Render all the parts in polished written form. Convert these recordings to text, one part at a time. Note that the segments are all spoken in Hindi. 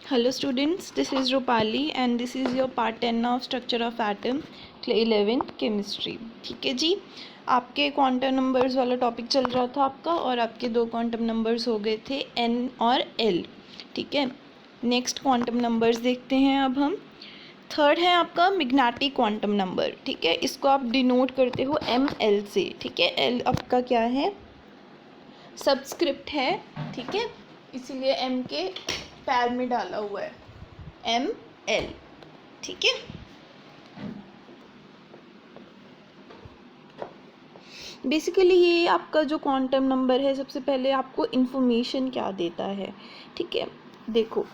Hello students, this is Rupali and this is your part 10 of structure of atom, 11 chemistry. ठीक है जी, आपके क्वांटम नंबर्स वाला टॉपिक चल रहा था आपका और आपके दो क्वांटम नंबर्स हो गए थे n और l. ठीक है, नेक्स्ट क्वांटम नंबर्स देखते हैं अब हम. थर्ड है आपका मैग्नेटिक क्वांटम नंबर. ठीक है, इसको आप डिनोट करते हो ml से. ठीक है, l आपका क्या है, सबस्क्रिप्ट है. ठीक है, इसीलिए m के पैर में डाला हुआ है ml. ठीक है, बेसिकली ये आपका जो क्वांटम नंबर है सबसे पहले आपको इन्फॉर्मेशन क्या देता है. ठीक है, देखो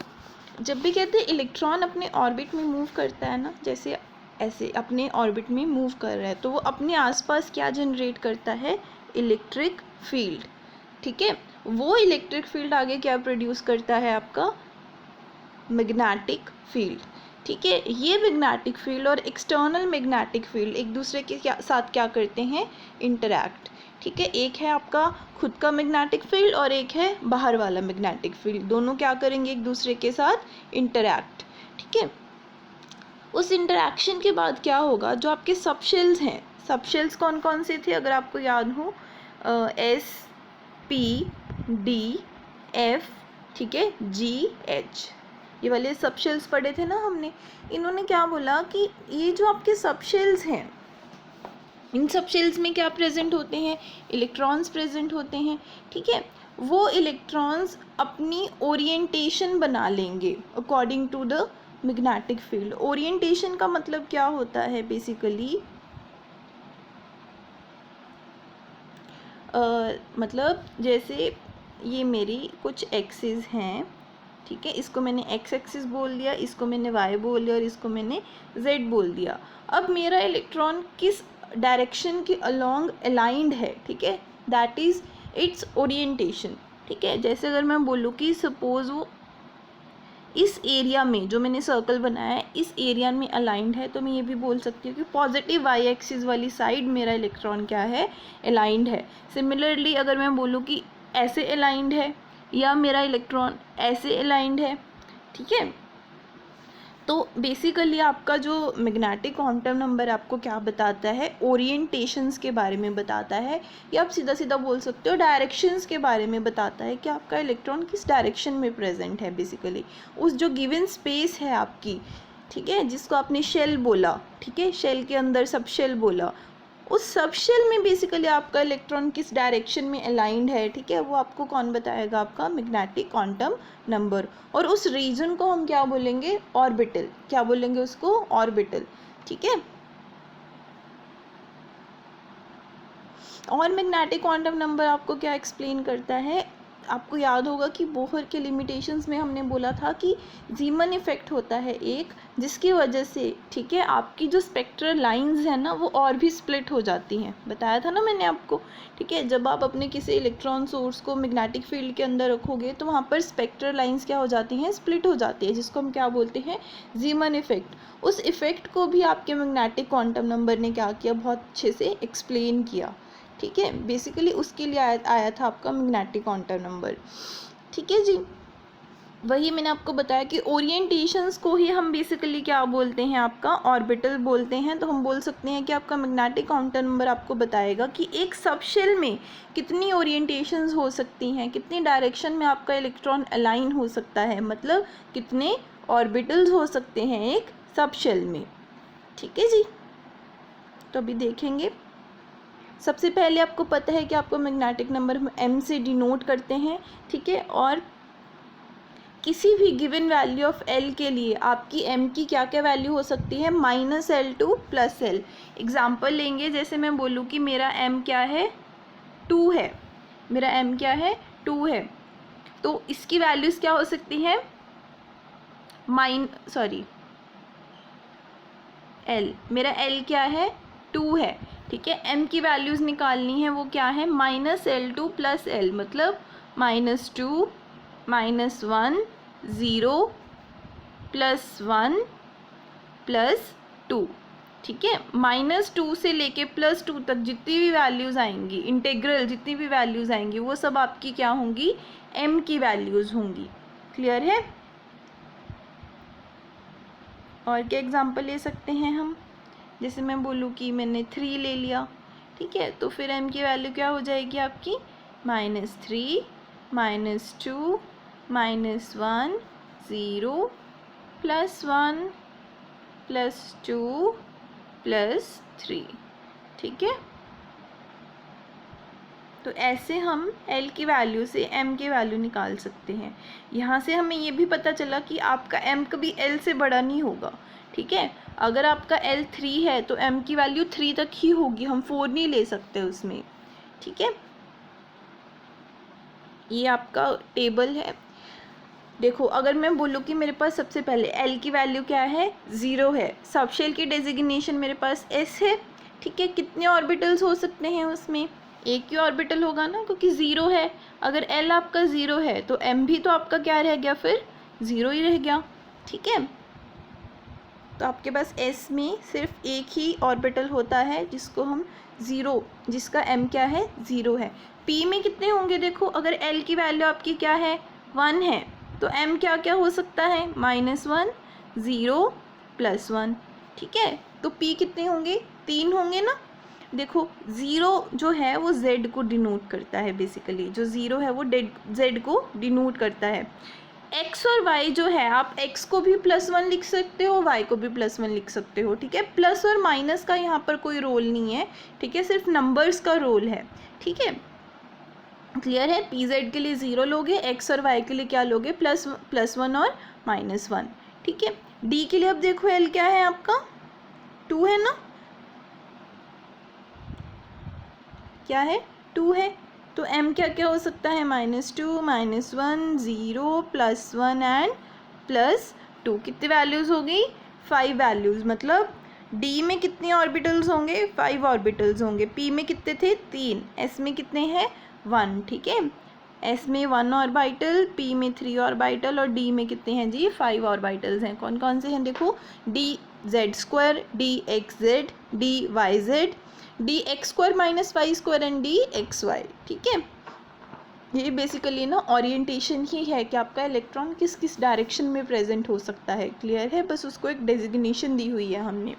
जब भी कहते हैं इलेक्ट्रॉन अपने ऑर्बिट में मूव करता है ना, जैसे ऐसे अपने ऑर्बिट में मूव कर रहा है, तो वो अपने आसपास क्या जनरेट करता है, इलेक्ट्रिक फील्ड. ठीक है, वो इलेक्ट्रिक फील्ड आगे क्या प्रोड्यूस करता है, आपका मैग्नेटिक फील्ड. ठीक है, ये मैग्नेटिक फील्ड और एक्सटर्नल मैग्नेटिक फील्ड एक दूसरे के साथ क्या करते हैं, इंटरैक्ट. ठीक है, एक है आपका खुद का मैग्नेटिक फील्ड और एक है बाहर वाला मैग्नेटिक फील्ड. दोनों क्या करेंगे, एक दूसरे के साथ इंटरैक्ट. ठीक है, उस इंटरैक्शन के बाद क्या होगा, जो आपके सबशेल्स हैं, सबशेल्स कौन कौन से थे अगर आपको याद हो, S P D F, ठीक है, G H, ये वाले सबशेल्स पढ़े थे ना हमने. इन्होंने क्या बोला कि ये जो आपके सबशेल्स हैं, इन सबशेल्स में क्या प्रेजेंट होते हैं, इलेक्ट्रॉन्स प्रेजेंट होते हैं. ठीक है, वो इलेक्ट्रॉन्स अपनी ओरिएंटेशन बना लेंगे according to the magnetic field. Orientation का मतलब क्या होता है, बेसिकली मतलब जैसे ये मेरी कुछ एक्सिस हैं. ठीक है, इसको मैंने एक्स एक्सिस बोल दिया, इसको मैंने वाई बोल दिया और इसको मैंने जेड बोल दिया. अब मेरा इलेक्ट्रॉन किस डायरेक्शन के अलोंग अलाइंड है, ठीक है, दैट इज़ इट्स ओरिएंटेशन. ठीक है, जैसे अगर मैं बोलूँ कि सपोज वो इस एरिया में जो मैंने सर्कल बनाया है इस एरिया में अलाइंड है, तो मैं ये भी बोल सकती हूँ कि पॉजिटिव वाई एक्सिस वाली साइड मेरा इलेक्ट्रॉन क्या है, अलाइंड है. सिमिलरली अगर मैं बोलूँ कि ऐसे अलाइंड है या मेरा इलेक्ट्रॉन ऐसे अलाइंड है. ठीक है, तो बेसिकली आपका जो मैग्नेटिक क्वांटम नंबर आपको क्या बताता है, ओरिएंटेशंस के बारे में बताता है, या आप सीधा सीधा बोल सकते हो डायरेक्शंस के बारे में बताता है कि आपका इलेक्ट्रॉन किस डायरेक्शन में प्रेजेंट है. बेसिकली उस जो गिवन स्पेस है आपकी, ठीक है, जिसको आपने शेल बोला, ठीक है, शेल के अंदर सब शेल बोला, उस सब शेल में बेसिकली आपका इलेक्ट्रॉन किस डायरेक्शन में अलाइंड है. ठीक है, वो आपको कौन बताएगा, आपका मैग्नेटिक क्वांटम नंबर. और उस रीजन को हम क्या बोलेंगे, ऑर्बिटल. क्या बोलेंगे उसको, ऑर्बिटल. ठीक है, और मैग्नेटिक क्वांटम नंबर आपको क्या एक्सप्लेन करता है, आपको याद होगा कि बोहर के लिमिटेशंस में हमने बोला था कि जीमन इफेक्ट होता है एक, जिसकी वजह से, ठीक है, आपकी जो स्पेक्ट्रल लाइंस है ना वो और भी स्प्लिट हो जाती हैं. बताया था ना मैंने आपको. ठीक है, जब आप अपने किसी इलेक्ट्रॉन सोर्स को मैग्नेटिक फील्ड के अंदर रखोगे तो वहाँ पर स्पेक्ट्रल लाइंस क्या हो जाती हैं, स्प्लिट हो जाती है, जिसको हम क्या बोलते हैं, जीमन इफेक्ट. उस इफेक्ट को भी आपके मैग्नेटिक क्वांटम नंबर ने क्या किया, बहुत अच्छे से एक्सप्लेन किया. ठीक है, बेसिकली उसके लिए आया था आपका मैग्नेटिक क्वांटम नंबर. ठीक है जी, वही मैंने आपको बताया कि ओरिएंटेशंस को ही हम बेसिकली क्या बोलते हैं, आपका ऑर्बिटल बोलते हैं. तो हम बोल सकते हैं कि आपका मैग्नेटिक क्वांटम नंबर आपको बताएगा कि एक सबशेल में कितनी ओरिएंटेशंस हो सकती हैं, कितनी डायरेक्शन में आपका इलेक्ट्रॉन अलाइन हो सकता है, मतलब कितने ऑर्बिटल्स हो सकते हैं एक सबशेल में. ठीक है जी, तो अभी देखेंगे. सबसे पहले आपको पता है कि आपको मैग्नेटिक नंबर हम m से डिनोट करते हैं. ठीक है, और किसी भी गिवन वैल्यू ऑफ l के लिए आपकी m की क्या क्या वैल्यू हो सकती है, -L to +L. एग्जाम्पल लेंगे, जैसे मैं बोलूँ कि मेरा m क्या है, 2 है, मेरा m क्या है, 2 है, तो इसकी वैल्यूज़ क्या हो सकती हैं, l, मेरा l क्या है, 2 है. ठीक है, m की वैल्यूज़ निकालनी है, वो क्या है, -L to +L, मतलब -2, -1, 0, +1, +2. ठीक है, -2 से लेके +2 तक जितनी भी वैल्यूज़ आएंगी, इंटीग्रल जितनी भी वैल्यूज़ आएंगी, वो सब आपकी क्या होंगी, m की वैल्यूज़ होंगी. क्लियर है. और क्या एग्जांपल ले सकते हैं हम, जैसे मैं बोलूँ कि मैंने 3 ले लिया, ठीक है, तो फिर m की वैल्यू क्या हो जाएगी आपकी, -3 -2 -1 0 +1 +2 +3, ठीक है। तो ऐसे हम L की वैल्यू से M की वैल्यू निकाल सकते हैं। यहाँ से हमें ये भी पता चला कि आपका M कभी L से बड़ा नहीं होगा, ठीक है। अगर आपका L 3 है तो M की वैल्यू 3 तक ही होगी, हम 4 नहीं ले सकते उसमें, ठीक है। ये आपका टेबल है। देखो अगर मैं बोलूँ कि मेरे पास सबसे पहले L की वैल्यू क्या है, 0 है, सबशेल की डेजिग्नेशन मेरे पास S है, ठीक है। कितने ऑर्बिटल्स हो सकते हैं उसमें, एक ही ऑर्बिटल होगा ना, क्योंकि 0 है। अगर L आपका 0 है तो M भी तो आपका क्या रह गया, फिर 0 ही रह गया, ठीक है। तो आपके पास S में सिर्फ एक ही ऑर्बिटल होता है जिसको हम 0, जिसका M क्या है, 0 है। P में कितने होंगे, देखो अगर L की वैल्यू आपकी क्या है, 1 है, तो M क्या क्या हो सकता है, -1 0 +1, ठीक है। तो P कितने होंगे, 3 होंगे ना। देखो 0 जो है वो Z को डिनोट करता है, बेसिकली जो 0 है वो Z को डिनोट करता है। X और Y जो है, आप X को भी +1 लिख सकते हो, Y को भी +1 लिख सकते हो, ठीक है। प्लस और माइनस का यहाँ पर कोई रोल नहीं है, ठीक है, सिर्फ नंबर्स का रोल है, ठीक है। क्लियर है। PZ के लिए 0 लोगे, X और Y के लिए क्या लोगे, +1 और -1, ठीक है। D के लिए अब देखो L क्या है आपका, 2 है ना, क्या है, 2 है। तो M क्या क्या हो सकता है, -2 -1 0 +1 एंड +2, कितनी वैल्यूज़ हो गई, 5 वैल्यूज़। मतलब D में कितने ऑर्बिटल्स होंगे, 5 ऑर्बिटल्स होंगे। P में कितने थे, 3। S में कितने हैं, 1, ठीक है। S में 1 ऑर्बिटल, P में 3 ऑर्बिटल और D में कितने हैं जी, 5 ऑर्बिटल्स हैं। कौन कौन से हैं, देखो DZ2, DXZ, DYZ, DX2 -Y2 and DXY, ठीक है। ये बेसिकली ना ओरिएंटेशन ही है कि आपका इलेक्ट्रॉन किस किस डायरेक्शन में प्रेजेंट हो सकता है, क्लियर है। बस उसको एक डेजिग्नेशन दी हुई है हमने।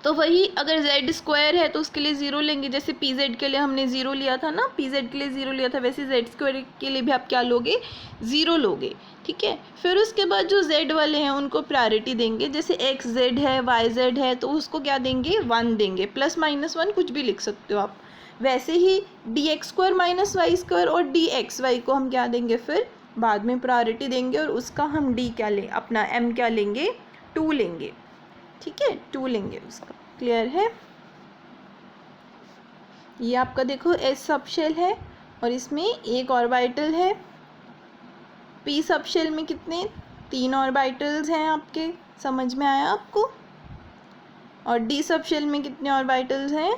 तो वही अगर Z2 है तो उसके लिए 0 लेंगे, जैसे PZ के लिए हमने 0 लिया था ना, PZ के लिए 0 लिया था, वैसे Z2 के लिए भी आप क्या लोगे, 0 लोगे, ठीक है। फिर उसके बाद जो Z वाले हैं उनको प्रायोरिटी देंगे, जैसे XZ है, YZ है, तो उसको क्या देंगे, 1 देंगे, +-1 कुछ भी लिख सकते हो आप। वैसे ही DX2 -Y2 और DXY को हम क्या देंगे, फिर बाद में प्रायोरिटी देंगे, और उसका हम D क्या लें, अपना M क्या लेंगे, 2 लेंगे, ठीक है, 2 लेंगे उसका, क्लियर है। ये आपका देखो S सबशेल है और इसमें एक ऑर्बिटल है। P सबशेल में कितने, 3 ऑर्बिटल्स हैं आपके, समझ में आया आपको। और D सबशेल में कितने ऑर्बिटल्स हैं,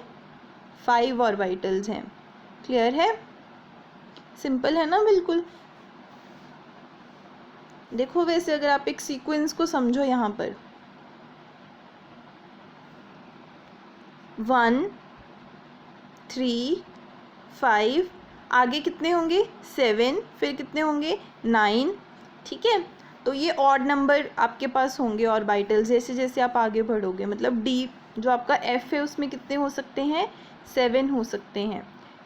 5 ऑर्बिटल्स हैं, क्लियर है। सिंपल है ना, बिल्कुल। देखो वैसे अगर आप एक सीक्वेंस को समझो, यहाँ पर 1 3 5, आगे कितने होंगे, 7, फिर कितने होंगे, 9, ठीक है। तो ये ऑड नंबर आपके पास होंगे ऑर्बिटल्स, जैसे जैसे आप आगे बढ़ोगे। मतलब D जो आपका F है उसमें कितने हो सकते हैं, 7 हो सकते हैं,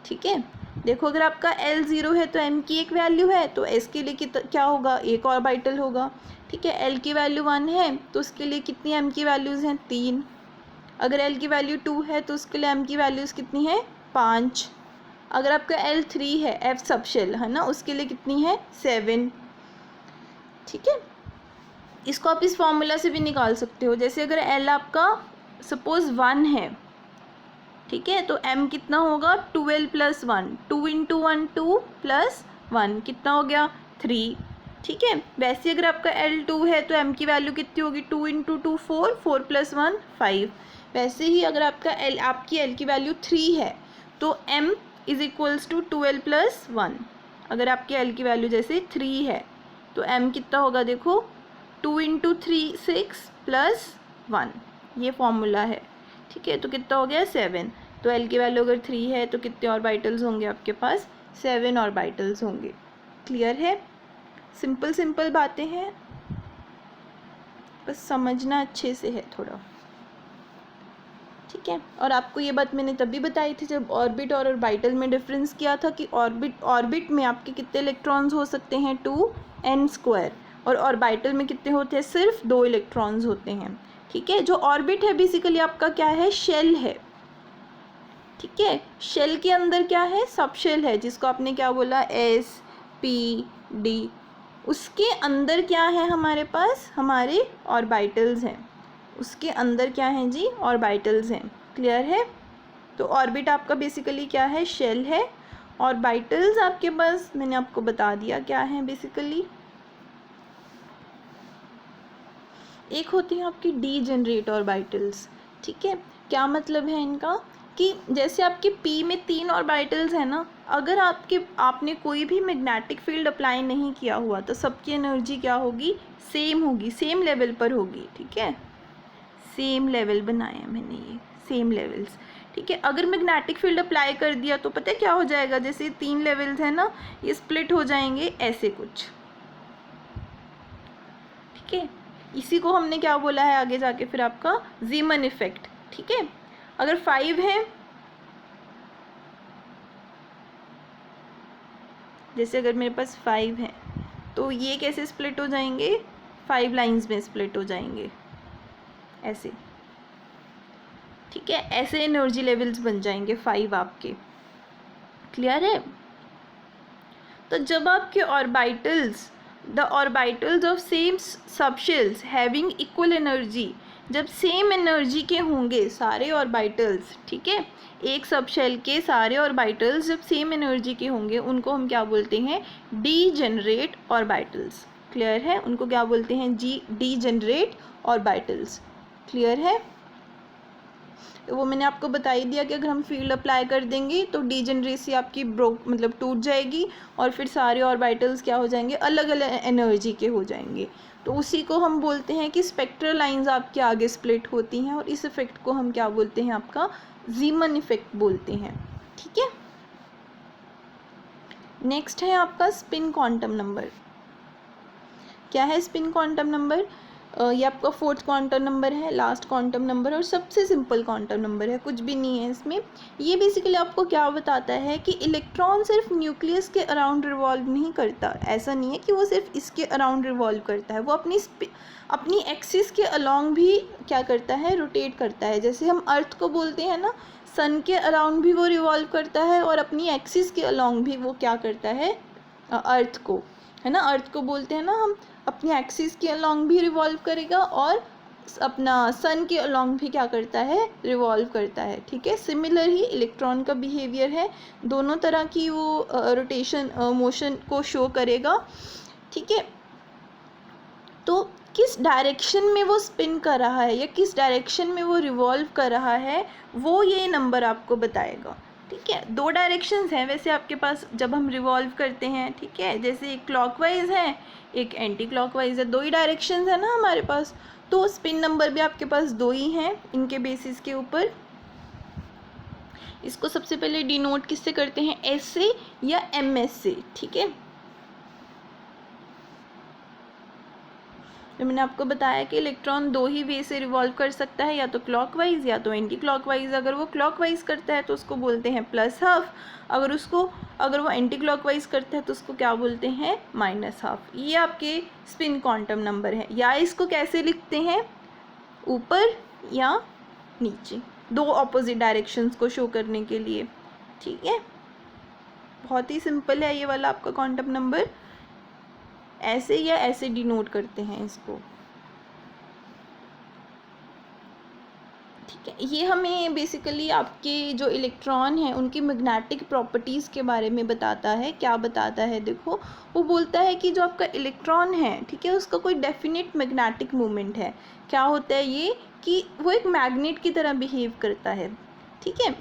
ठीक है। देखो अगर आपका L 0 है तो M की एक वैल्यू है, तो S के लिए क्या होगा, एक ऑर्बिटल होगा, ठीक है। L की वैल्यू 1 है तो उसके लिए कितनी M की वैल्यूज़ हैं, 3। अगर L की वैल्यू 2 है तो उसके लिए M की वैल्यूज़ कितनी है, 5। अगर आपका L 3 है, F सबशेल है ना, उसके लिए कितनी है, 7, ठीक है। इसको आप इस फॉर्मूला से भी निकाल सकते हो। जैसे अगर L आपका सपोज 1 है, ठीक है, तो M कितना होगा, 12 + 1, 2 × 1 2 + 1 कितना हो गया, 3, ठीक है। वैसे अगर आपका L 2 है तो M की वैल्यू कितनी होगी, 2 × 2 4, 4 + 1 5। वैसे ही अगर आपका आपकी L की वैल्यू 3 है तो M = 12 + 1। अगर आपकी L की वैल्यू जैसे 3 है तो M कितना होगा, देखो 2 × 3 6 + 1, ये फॉर्मूला है, ठीक है। तो कितना हो गया, 7। तो L की वैल्यू अगर 3 है तो कितने ऑर्बिटल्स होंगे आपके पास, 7 ऑर्बिटल्स होंगे, क्लियर है। सिंपल सिंपल बातें हैं। बस समझना अच्छे से है थोड़ा, ठीक है। और आपको ये बात मैंने तभी बताई थी जब ऑर्बिट और ऑर्बिटल में डिफरेंस किया था कि ऑर्बिट में आपके कितने इलेक्ट्रॉन्स हो सकते हैं, 2n², और ऑर्बिटल में कितने होते हैं, सिर्फ 2 इलेक्ट्रॉन्स होते हैं, ठीक है। जो ऑर्बिट है बेसिकली आपका क्या है, शेल है, ठीक है। शेल के अंदर क्या है, सब शेल है, जिसको आपने क्या बोला, s p d, उसके अंदर क्या है हमारे पास, हमारे ऑर्बिटल्स हैं, उसके अंदर क्या है जी, ऑर्बिटल्स हैं, क्लियर है। तो ऑर्बिट आपका बेसिकली क्या है, शेल है। ऑर्बिटल्स आपके पास मैंने आपको बता दिया क्या है बेसिकली, एक होती है आपकी डीजेनरेट ऑर्बिटल्स, ठीक है। क्या मतलब है इनका, कि जैसे आपके p में 3 ऑर्बिटल्स है ना, अगर आपने कोई भी मैग्नेटिक फील्ड अप्लाई नहीं किया हुआ तो सबकी एनर्जी क्या होगी, सेम होगी, सेम लेवल पर होगी, ठीक है। सेम लेवल बनाया मैंने, ये सेम लेवल्स, ठीक है। अगर मैग्नेटिक फील्ड अप्लाई कर दिया तो पता है क्या हो जाएगा, जैसे 3 लेवल्स है ना, ये स्प्लिट हो जाएंगे ऐसे कुछ, ठीक है। इसी को हमने क्या बोला है आगे जाके फिर आपका जीमन इफेक्ट, ठीक है। अगर 5 है, जैसे अगर मेरे पास 5 है तो ये कैसे स्प्लिट हो जाएंगे, 5 लाइंस में स्प्लिट हो जाएंगे ऐसे, ठीक है। ऐसे एनर्जी लेवल्स बन जाएंगे 5 आपके, क्लियर है। तो जब आपके orbitals, the orbitals of same subshells having equal energy, जब सेम एनर्जी के होंगे सारे ऑर्बिटल्स, ठीक है, एक सबशेल के सारे ऑर्बिटल्स जब सेम एनर्जी के होंगे उनको हम क्या बोलते हैं, डीजेनरेट ऑर्बिटल्स, क्लियर है। उनको क्या बोलते हैं, डीजेनरेट ऑर्बिटल्स, क्लियर है। वो मैंने आपको बता ही दिया कि अगर हम फील्ड अप्लाई कर देंगे तो डीजेनरेसी आपकी मतलब टूट जाएगी और फिर सारे ऑर्बिटल्स क्या हो जाएंगे, अलग अलग एनर्जी के हो जाएंगे। तो उसी को हम बोलते हैं कि स्पेक्ट्रल लाइंस आपके आगे स्प्लिट होती हैं, और इस इफेक्ट को हम क्या बोलते हैं, आपका जीमन इफेक्ट बोलते हैं, ठीक है। नेक्स्ट है आपका स्पिन क्वांटम नंबर। क्या है स्पिन क्वांटम नंबर, ये आपका 4th क्वांटम नंबर है, लास्ट क्वांटम नंबर और सबसे सिंपल क्वांटम नंबर है, कुछ भी नहीं है इसमें। ये बेसिकली आपको क्या बताता है कि इलेक्ट्रॉन सिर्फ न्यूक्लियस के अराउंड रिवॉल्व नहीं करता, ऐसा नहीं है कि वो सिर्फ इसके अराउंड रिवॉल्व करता है, वो अपनी एक्सिस के अलोंग भी क्या करता है, रोटेट करता है। जैसे हम अर्थ को बोलते हैं ना, सन के अराउंड भी वो रिवॉल्व करता है और अपनी एक्सिस के अलोंग भी वो क्या करता है, अर्थ को, है ना, अर्थ को बोलते हैं ना हम, अपनी एक्सिस के अलोंग भी रिवॉल्व करेगा और अपना सन के अलोंग भी क्या करता है, रिवॉल्व करता है, ठीक है। सिमिलर ही इलेक्ट्रॉन का बिहेवियर है, दोनों तरह की वो रोटेशन मोशन को शो करेगा, ठीक है। तो किस डायरेक्शन में वो स्पिन कर रहा है या किस डायरेक्शन में वो रिवॉल्व कर रहा है, वो ये नंबर आपको बताएगा, ठीक है। 2 डायरेक्शंस हैं वैसे आपके पास जब हम रिवॉल्व करते हैं, ठीक है। जैसे एक क्लॉकवाइज है, एक एंटी क्लॉकवाइज है, 2 ही डायरेक्शंस है ना हमारे पास, तो स्पिन नंबर भी आपके पास 2 ही हैं इनके बेसिस के ऊपर। इसको सबसे पहले डिनोट किससे करते हैं, एस से या एम एस से, ठीक है। तो मैंने आपको बताया कि इलेक्ट्रॉन 2 ही वे से रिवॉल्व कर सकता है, या तो क्लॉकवाइज या तो एंटी क्लॉकवाइज। अगर वो क्लॉकवाइज करता है तो उसको बोलते हैं +½ अगर वो एंटी क्लॉकवाइज करता है तो उसको क्या बोलते हैं, -½ ये आपके स्पिन क्वांटम नंबर है। या इसको कैसे लिखते हैं, ऊपर या नीचे, 2 ऑपोजिट डायरेक्शंस को शो करने के लिए, ठीक है। बहुत ही सिंपल है ये वाला आपका क्वांटम नंबर, ऐसे या ऐसे डिनोट करते हैं इसको, ठीक है। ये हमें बेसिकली आपके जो इलेक्ट्रॉन हैं उनकी मैग्नेटिक प्रॉपर्टीज़ के बारे में बताता है। क्या बताता है, देखो वो बोलता है कि जो आपका इलेक्ट्रॉन है, ठीक है, उसका कोई डेफिनेट मैग्नेटिक मोमेंट है। क्या होता है ये, कि वो एक मैग्नेट की तरह बिहेव करता है, ठीक है।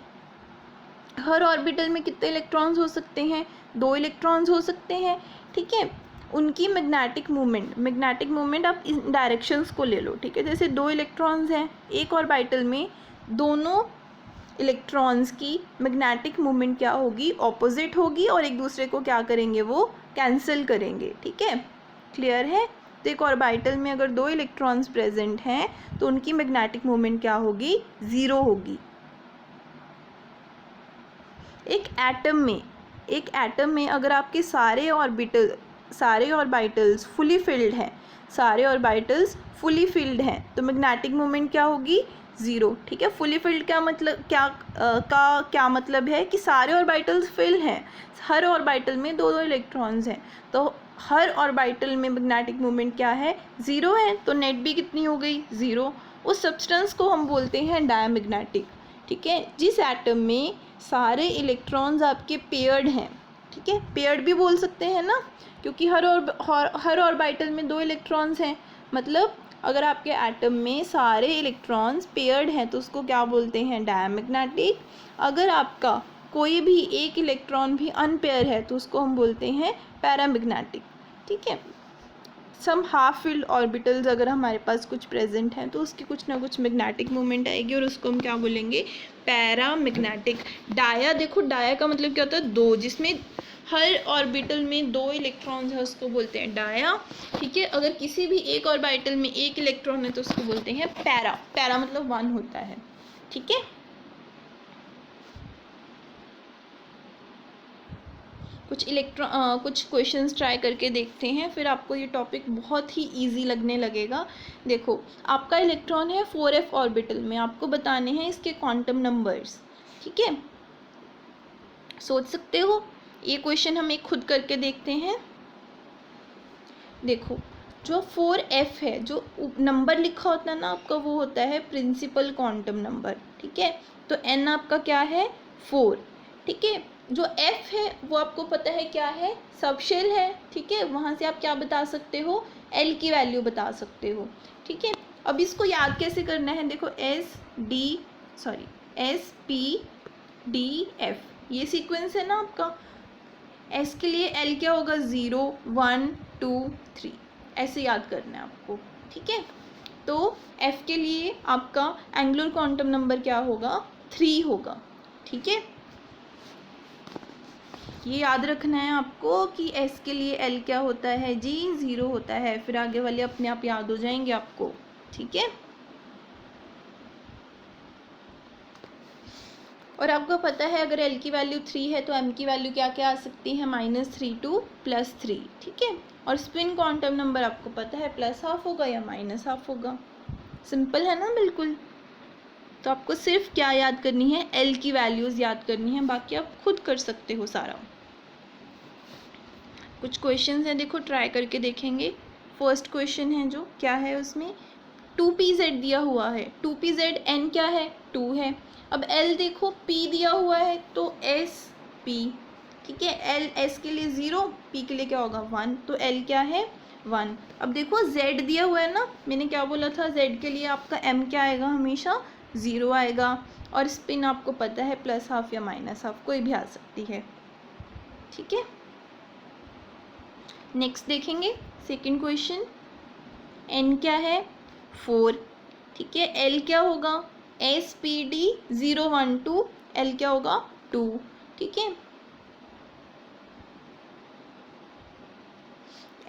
हर ऑर्बिटल में कितने इलेक्ट्रॉन्स हो सकते हैं, 2 इलेक्ट्रॉन्स हो सकते हैं, ठीक है। उनकी मैग्नेटिक मूवमेंट आप इन डायरेक्शंस को ले लो, ठीक है। जैसे 2 इलेक्ट्रॉन्स हैं एक ऑर्बिटल में, दोनों इलेक्ट्रॉन्स की मैग्नेटिक मूवमेंट क्या होगी, ऑपोजिट होगी और एक दूसरे को क्या करेंगे, वो कैंसिल करेंगे, ठीक है, क्लियर है। प्रत्येक ऑर्बिटल में अगर 2 इलेक्ट्रॉन्स प्रेजेंट हैं तो उनकी मैग्नेटिक मोमेंट क्या होगी, 0 होगी। एक एटम में अगर आपके सारे ऑर्बिटल्स फुली फिल्ड हैं तो मैग्नेटिक मोमेंट क्या होगी, 0। ठीक है, फुली फिल्ड क्या मतलब क्या मतलब है कि सारे ऑर्बिटल्स फिल हैं, हर ऑर्बिटल में 2-2 इलेक्ट्रॉन्स हैं, तो हर ऑर्बिटल में मैग्नेटिक मोमेंट क्या है, 0 है। तो नेट भी कितनी हो गई, 0। उस सब्सटेंस को हम बोलते हैं डायमैग्नेटिक। ठीक है, जिस एटम में सारे इलेक्ट्रॉन्स आपके पेयर्ड हैं, ठीक है, पेयर्ड भी बोल सकते हैं ना, क्योंकि हर ऑर्बिटल में 2 इलेक्ट्रॉन्स हैं। मतलब अगर आपके एटम में सारे इलेक्ट्रॉन्स पेयर्ड हैं तो उसको क्या बोलते हैं, डायमैग्नेटिक। अगर आपका कोई भी एक इलेक्ट्रॉन भी अनपेयर है तो उसको हम बोलते हैं पैरामैग्नेटिक। ठीक है, सम हाफ फिल्ड ऑर्बिटल्स अगर हमारे पास कुछ प्रेजेंट हैं तो उसकी कुछ ना कुछ मैग्नेटिक मोमेंट आएगी और उसको हम क्या बोलेंगे, पैरामैग्नेटिक। देखो डाया का मतलब क्या होता है, 2, जिसमें हर ऑर्बिटल में 2 इलेक्ट्रॉन्स है उसको बोलते हैं डाया। ठीक है, अगर किसी भी एक ऑर्बिटल में 1 इलेक्ट्रॉन है तो उसको बोलते हैं पैरा मतलब 1 होता है। ठीक है, कुछ क्वेश्चंस ट्राई करके देखते हैं, फिर आपको ये टॉपिक बहुत ही इजी लगने लगेगा। देखो, आपका इलेक्ट्रॉन है 4f ऑर्बिटल में, आपको बताने हैं इसके क्वांटम नंबर्स। ठीक है, सोच सकते हो, ये क्वेश्चन हम एक खुद करके देखते हैं। देखो, जो 4f है, जो नंबर लिखा होता है ना आपका, वो होता है प्रिंसिपल क्वांटम नंबर। ठीक है, तो n आपका क्या है, 4। ठीक है, जो f है वो आपको पता है क्या है, सबशेल है। ठीक है, वहाँ से आप क्या बता सकते हो, l की वैल्यू बता सकते हो। ठीक है, अब इसको याद कैसे करना है, देखो S P D F ये सीक्वेंस है ना आपका। S के लिए L क्या होगा, 0 1 2 3, ऐसे याद करना है आपको। ठीक है, तो F के लिए आपका एंगुलर क्वांटम नंबर क्या होगा, 3 होगा। ठीक है, ये याद रखना है आपको कि S के लिए L क्या होता है जी, 0 होता है। फिर आगे वाले अपने आप याद हो जाएंगे आपको। ठीक है, और आपको पता है अगर L की वैल्यू 3 है तो M की वैल्यू क्या क्या आ सकती है, -3 to +3। ठीक है, और स्पिन क्वांटम नंबर आपको पता है +½ होगा या -½ होगा। सिंपल है ना बिल्कुल। तो आपको सिर्फ क्या याद करनी है, L की वैल्यूज़ याद करनी है, बाकी आप खुद कर सकते हो सारा। कुछ क्वेश्चंस हैं, देखो ट्राई करके देखेंगे। फर्स्ट क्वेश्चन है जो क्या है उसमें 2pz दिया हुआ है, 2pz n क्या है, 2 है। अब L देखो P दिया हुआ है तो SP। ठीक है, L S के लिए 0, P के लिए क्या होगा 1, तो L क्या है 1। अब देखो Z दिया हुआ है ना, मैंने क्या बोला था, Z के लिए आपका M क्या आएगा, हमेशा 0 आएगा। और स्पिन आपको पता है +½ या -½ कोई भी आ सकती है। ठीक है, नेक्स्ट देखेंगे सेकंड क्वेश्चन। N क्या है 4। ठीक है, L क्या होगा, SPD 0 1 2, L क्या होगा 2। ठीक है,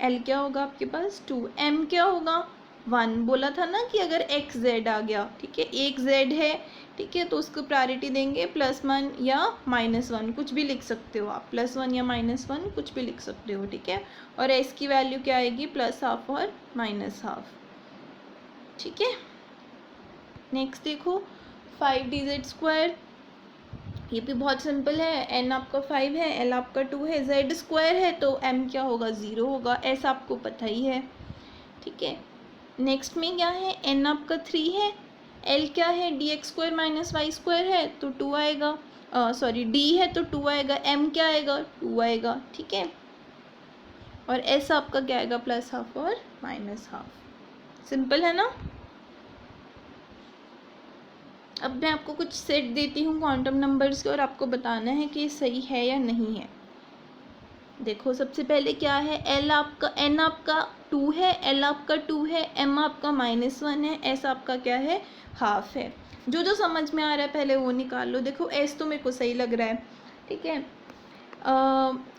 L क्या होगा आपके पास 2, M क्या होगा 1। बोला था ना कि अगर XZ आ गया, ठीक है, एक Z है, ठीक है, तो उसको प्रायोरिटी देंगे +1 या -1, कुछ भी लिख सकते हो आप, +1 या -1 कुछ भी लिख सकते हो। ठीक है, और S की वैल्यू क्या आएगी, +½ और -½ ठीक है, नेक्स्ट देखो 5dz², ये भी बहुत सिंपल है। n आपका 5 है, L आपका 2 है, z² है तो m क्या होगा, 0 होगा। s आपको पता ही है। ठीक है, नेक्स्ट में क्या है, n आपका 3 है, L क्या है, dx² - y² है तो 2 आएगा, d है तो 2 आएगा, m क्या आएगा 2 आएगा। ठीक है, और s आपका क्या आएगा, +½ और -½ सिंपल है ना। अब मैं आपको कुछ सेट देती हूँ क्वांटम नंबर्स के और आपको बताना है कि ये सही है या नहीं है। देखो सबसे पहले क्या है, N आपका 2 है, L आपका 2 है, M आपका -1 है, S आपका क्या है, ½ है। जो जो समझ में आ रहा है पहले वो निकाल लो। देखो S तो मेरे को सही लग रहा है, ठीक है,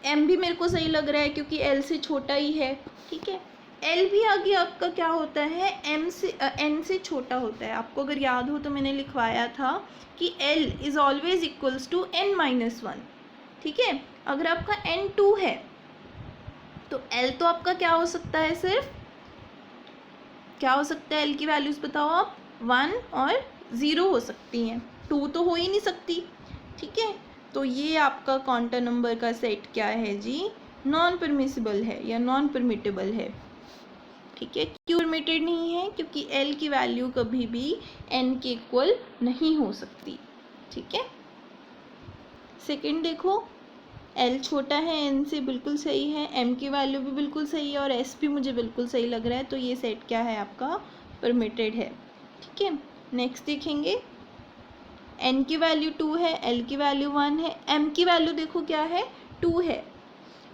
M भी मेरे को सही लग रहा है क्योंकि L से छोटा ही है। ठीक है, एल भी आगे आपका क्या होता है, एम से एन से छोटा होता है। आपको अगर याद हो तो मैंने लिखवाया था कि L is always equals to N minus one. ठीक है, अगर आपका एन 2 है तो एल तो आपका क्या हो सकता है, सिर्फ क्या हो सकता है, एल की वैल्यूज़ बताओ आप, 1 और 0 हो सकती हैं, 2 तो हो ही नहीं सकती। ठीक है, तो ये आपका क्वांटम नंबर का सेट क्या है जी, नॉन परमिसिबल है या नॉन परमिटेबल है। ठीक है, क्यों परमिटेड नहीं है, क्योंकि एल की वैल्यू कभी भी एन के इक्वल नहीं हो सकती। ठीक है, सेकंड देखो, एल छोटा है एन से, बिल्कुल सही है, एम की वैल्यू भी बिल्कुल सही है और एस भी मुझे बिल्कुल सही लग रहा है, तो ये सेट क्या है आपका, परमिटेड है। ठीक है, नेक्स्ट देखेंगे, एन की वैल्यू 2 है, एल की वैल्यू 1 है, एम की वैल्यू देखो क्या है, 2 है।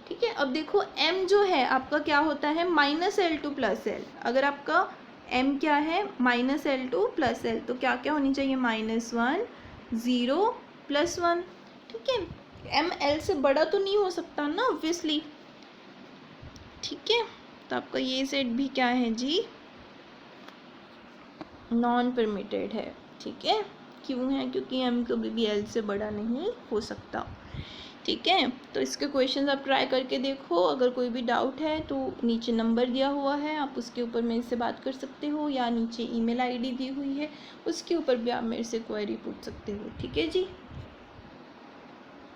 ठीक है, अब देखो एम जो है आपका क्या होता है, -L2 + L। अगर आपका एम क्या है, -L2 + L, तो क्या क्या होनी चाहिए, -1 0 + 1। ठीक है, एम एल से बड़ा तो नहीं हो सकता ना ऑब्वियसली। ठीक है, तो आपका ये सेट भी क्या है जी, नॉन परमिटेड है। ठीक है, क्यों है, क्योंकि एम कभी भी एल से बड़ा नहीं हो सकता। ठीक है, तो इसके क्वेश्चंस आप ट्राई करके देखो। अगर कोई भी डाउट है तो नीचे नंबर दिया हुआ है, आप उसके ऊपर मेरे से बात कर सकते हो, या नीचे ईमेल आईडी दी हुई है उसके ऊपर भी आप मेरे से क्वेरी पूछ सकते हो। ठीक है जी।